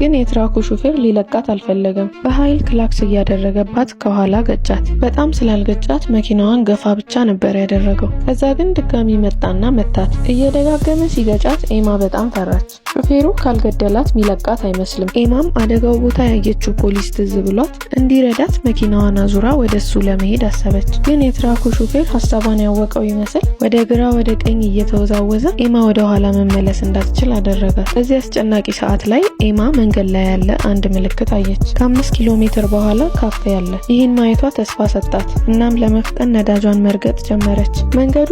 ግን የትራኩ ሹፌር ሊለቃት አልፈለገም። በኃይል ክላክስ እያደረገባት ከኋላ ገጫት። በጣም ስላልገጫት መኪናዋን ገፋ ብቻ ነበር ያደረገው። ከዛ ግን ድጋሚ መጣና መታት። እየደጋገመ ሲገጫት ኤማ በጣም ፈራች። ሹፌሩ ካልገደላት ሚለቃት አይመስልም። ኤማም አደጋው ቦታ ያየችው ፖሊስ ትዝ ብሏት እንዲረዳት መኪናዋን አዙራ ወደሱ ለመሄድ አሰበች። ግን የትራኩ ሹፌር ሀሳቧን ያወቀው ይመስል ወደ ግራ ወደ ቀኝ እየተወዛወዘ ኤማ ወደ ኋላ መመለስ እንዳትችል አደረጋት። በዚህ አስጨናቂ ሰዓት ላይ ኤማ መንገድ ላይ ያለ አንድ ምልክት አየች። ከ5 ኪሎ ሜትር በኋላ ካፌ አለ። ይህን ማየቷ ተስፋ ሰጣት። እናም ለመፍጠን ነዳጇን መርገጥ ጀመረች። መንገዱ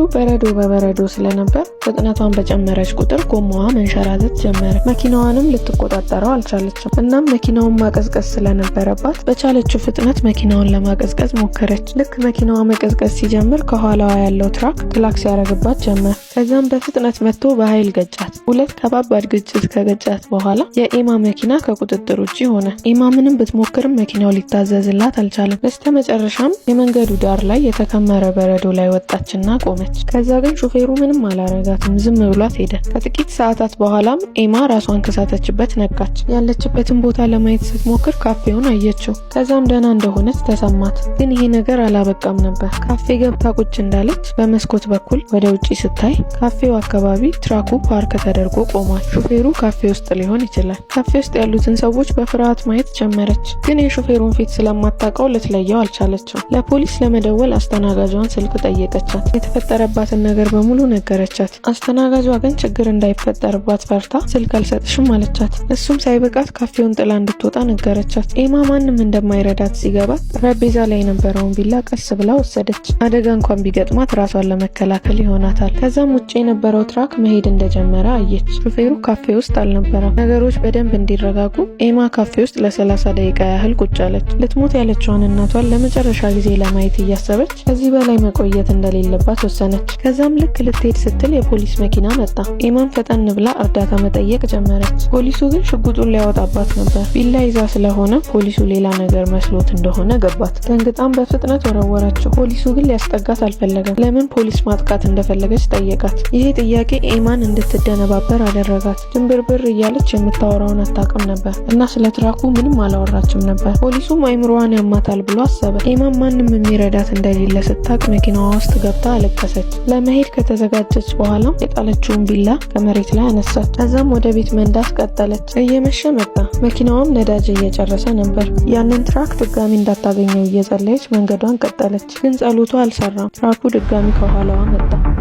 በበረዶ ስለነበር ፍጥነቷን በጨመረች ቁጥር ጎማዋ መንሸራተት ጀመረ። መኪናዋንም ልትቆጣጠረው አልቻለችም። እናም መኪናውን ማቀዝቀዝ ስለነበረባት በቻለችው ፍጥነት መኪናውን ለማቀዝቀዝ ሞከረች። ልክ መኪናዋ መቀዝቀዝ ሲጀምር ከኋላዋ ያለው ትራክ ክላክስ ያደርግባት ጀመር። ከዛም በፍጥነት መጥቶ በኃይል ገጫት። ሁለት ከባድ ግጭት ከገጫት በኋላ የኤማ መኪና ከቁጥጥር ውጪ ሆነ። ኤማ ምንም ብትሞክርም መኪናው ሊታዘዝላት አልቻለም። በስተመጨረሻም የመንገዱ ዳር ላይ የተከመረ በረዶ ላይ ወጣችና ቆመች። ከዛ ግን ሹፌሩ ምንም አላረጋትም፣ ዝም ብሏት ሄደ። ከጥቂት ሰዓታት በኋላም ኤማ ራሷን ከሳተችበት ነቃች። ያለችበትን ቦታ ለማየት ስትሞክር ካፌውን አየችው። ከዛም ደህና እንደሆነች ተሰማት። ግን ይሄ ነገር አላበቃም ነበር። ካፌ ገብታ ቁጭ እንዳለች በመስኮት በኩል ወደ ውጪ ስታይ ካፌው አካባቢ ትራኩ ፓርክ ተደርጎ ቆሟል። ሹፌሩ ካፌ ውስጥ ሊሆን ይችላል። ካፌ ውስጥ ያሉትን ሰዎች በፍርሃት ማየት ጀመረች። ግን የሹፌሩን ፊት ስለማታውቀው ልትለየው አልቻለችው። ለፖሊስ ለመደወል አስተናጋጇን ስልክ ጠየቀቻት። የተፈጠረባትን ነገር በሙሉ ነገረቻት። አስተናጋጇ ግን ችግር እንዳይፈጠርባት ፈርታ ስልክ አልሰጥሽም አለቻት። እሱም ሳይበቃት ካፌውን ጥላ እንድትወጣ ነገረቻት። ኤማ ማንም እንደማይረዳት ሲገባት ጠረጴዛ ላይ የነበረውን ቢላ ቀስ ብላ ወሰደች። አደጋ እንኳን ቢገጥማት ራሷን ለመከላከል ይሆናታል። ከዛም ውጪ የነበረው ትራክ መሄድ እንደጀመረ አየች። ሹፌሩ ካፌ ውስጥ አልነበረም። ነገሮች በደንብ እንዲረጋጉ ኤማ ካፌ ውስጥ ለ30 ደቂቃ ያህል ቁጭ አለች። ልትሞት ያለችውን እናቷን ለመጨረሻ ጊዜ ለማየት እያሰበች ከዚህ በላይ መቆየት እንደሌለባት ወሰነች። ከዛም ልክ ልትሄድ ስትል የፖሊስ መኪና መጣ። ኤማን ፈጠን ብላ እርዳታ መጠየቅ ጀመረች። ፖሊሱ ግን ሽጉጡን ሊያወጣባት ነበር። ቢላ ይዛ ስለሆነ ፖሊሱ ሌላ ነገር መስሎት እንደሆነ ገባት። ደንግጣም በፍጥነት ወረወረችው። ፖሊሱ ግን ሊያስጠጋት አልፈለገም። ለምን ፖሊስ ማጥቃት እንደፈለገች ጠየቃት። ይሄ ጥያቄ ኤማን እንድትደነባበር አደረጋት። ድንብርብር እያለች የምታወራውን አታውቅም ነበር እና ስለ ትራኩ ምንም አላወራችም ነበር። ፖሊሱም አይምሮዋን ያማታል ብሎ አሰበ። ኤማን ማንም የሚረዳት እንደሌለ ስታቅ መኪናዋ ውስጥ ገብታ አለቀሰች። ለመሄድ ከተዘጋጀች በኋላ የጣለችውን ቢላ ከመሬት ላይ አነሳች። ከዛም ወደ ቤት መንዳት ቀጠለች። እየመሸ መጣ። መኪናዋም ነዳጅ እየጨረሰ ነበር። ያንን ትራክ ድጋሚ እንዳታገኘው እየጸለየች መንገዷን ቀጠለች። ግን ጸሎቷ አልሰራም። ትራኩ ድጋሚ ከኋላዋ መጣ።